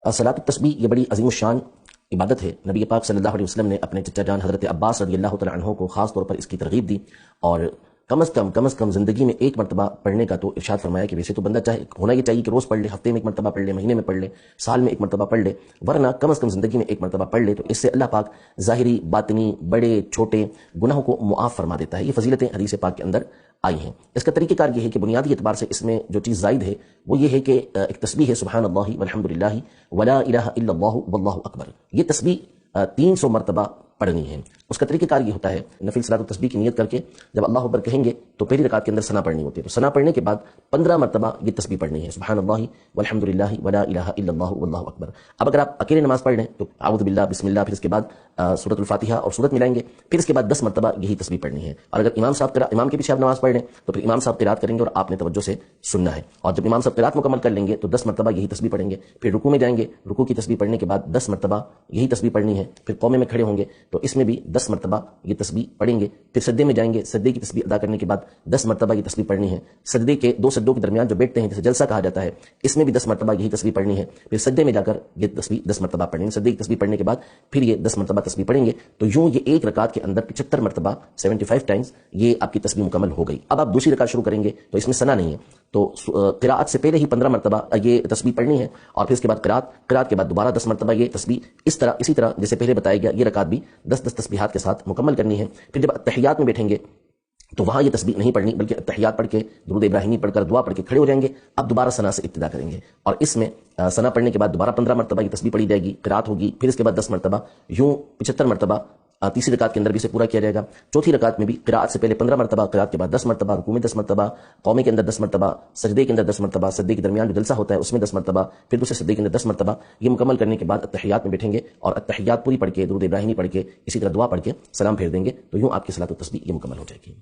صلاۃ التسبیح یہ بڑی عظیم الشان عبادت ہے۔ نبی پاک صلی اللہ علیہ وسلم نے اپنے چچا جان حضرت عباس رضی اللہ تعالیٰ عنہ کو خاص طور پر اس کی ترغیب دی، اور کم از کم زندگی میں ایک مرتبہ پڑھنے کا تو ارشاد فرمایا کہ ویسے تو بندہ چاہے ہونا یہ چاہیے کہ روز پڑھ لے، ہفتے میں ایک مرتبہ پڑھ لے، مہینے میں پڑھ لے، سال میں ایک مرتبہ پڑھ لے، ورنہ کم از کم زندگی میں ایک مرتبہ پڑھ لے، تو اس سے اللہ پاک ظاہری باطنی بڑے چھوٹے گناہوں کو معاف فرما دیتا ہے۔ یہ فضیلتیں حدیث پاک کے اندر آئی ہیں۔ اس کا طریقہ کار یہ ہے کہ بنیادی اعتبار سے اس میں جو چیز زائد ہے وہ یہ ہے کہ ایک تسبیح ہے سبحان اللہ والحمد للہ ولا الہ الا اللہ واللہ اکبر۔ یہ تسبیح 300 مرتبہ پڑھنی ہے۔ اس کا طریقہ کار یہ ہوتا ہے، نفل صلاۃ التسبیح کی نیت کر کے جب اللہ اکبر کہیں گے تو پہلی رکعت کے اندر ثنا پڑھنی ہوتی ہے، تو ثنا پڑھنے کے بعد 15 مرتبہ یہ تسبیح پڑھنی ہے، سبحان اللہ والحمد للہ ولا الہ الا اللہ واللہ اکبر۔ اب اگر آپ اکیلے نماز پڑھ لیں تو اعوذ باللہ بسم اللہ، پھر اس کے بعد سورۃ الفاتحہ اور سورت ملائیں گے، پھر اس کے بعد 10 مرتبہ یہی تسبیح پڑھنی ہے۔ اور اگر امام کے پیچھے آپ نماز پڑھ لیں تو پھر امام صاحب قرات کریں گے اور آپ نے توجہ سے سننا ہے، اور جب امام صاحب قرات مکمل کر لیں گے تو 10 مرتبہ یہی تسبیح پڑھیں گے، پھر رکوع میں جائیں گے، رکوع کی تسبیح پڑھنے کے بعد 10 مرتبہ یہی تسبیح پڑھنی ہے، پھر قومے میں کھڑے ہوں گے تو اس میں بھی 10 مرتبہ یہ تسبیح پڑھیں گے، پھر سجدے میں جائیں گے، سجدے کی تسبیح ادا کرنے کے بعد 10 مرتبہ یہ تسبیح پڑھنی ہے، سجدے کے 2 سجدوں کے درمیان جو بیٹھتے ہیں جسے جلسہ کہا جاتا ہے، اس میں بھی 10 مرتبہ یہی تسبیح پڑھنی ہے، پھر سجدے میں جا کر یہ تسبیح 10 مرتبہ پڑھنی ہے، سجدے کی تسبیح پڑھنے کے بعد پھر یہ 10 مرتبہ تسبیح پڑھیں گے، تو یوں یہ ایک رکعت کے اندر 75 مرتبہ 75 ٹائمز یہ آپ کی تسبیح مکمل ہو گئی۔ اب آپ دوسری رکعت شروع کریں گے تو اس میں ثنا نہیں ہے، تو قراءت سے پہلے ہی 15 مرتبہ یہ تسبیح پڑھنی ہے، اور پھر اس کے بعد قراءت کے بعد دوبارہ 10 مرتبہ یہ تسبیح اسی طرح جیسے پہلے بتایا گیا یہ رکعت بھی 10 تسبیحات کے ساتھ مکمل کرنی ہے۔ پھر جب تحیات میں بیٹھیں گے تو وہاں یہ تسبیح نہیں پڑھنی، بلکہ تحیات پڑھ کے درود ابراہیمی پڑھ کر دعا پڑھ کے کھڑے ہو جائیں گے، اب دوبارہ ثنا سے ابتدا کریں گے، اور اس میں ثنا پڑھنے کے بعد دوبارہ 15 مرتبہ یہ تسبیح پڑھی جائے گی، قراءت ہوگی، پھر اس کے بعد 10 مرتبہ، یوں 75 مرتبہ تیسری رکعت کے اندر بھی اسے پورا کیا جائے گا۔ چوتھی رکعت میں بھی قراءت سے پہلے 15 مرتبہ، قراءت کے بعد 10 مرتبہ، رکوع میں 10 مرتبہ، قومے کے اندر 10 مرتبہ، سجدے کے اندر 10 مرتبہ، سجدے کے درمیان جو جلسہ ہوتا ہے اس میں 10 مرتبہ، پھر دوسرے سجدے کے اندر 10 مرتبہ۔ یہ مکمل کرنے کے بعد التحیات میں بیٹھیں گے اور التحیات پوری پڑھ کے درود ابراہیمی پڑھ کے اسی طرح دعا پڑھ کے سلام پھیر دیں گے، تو یوں آپ کی صلاۃ التسبیح یہ مکمل ہو جائے گی۔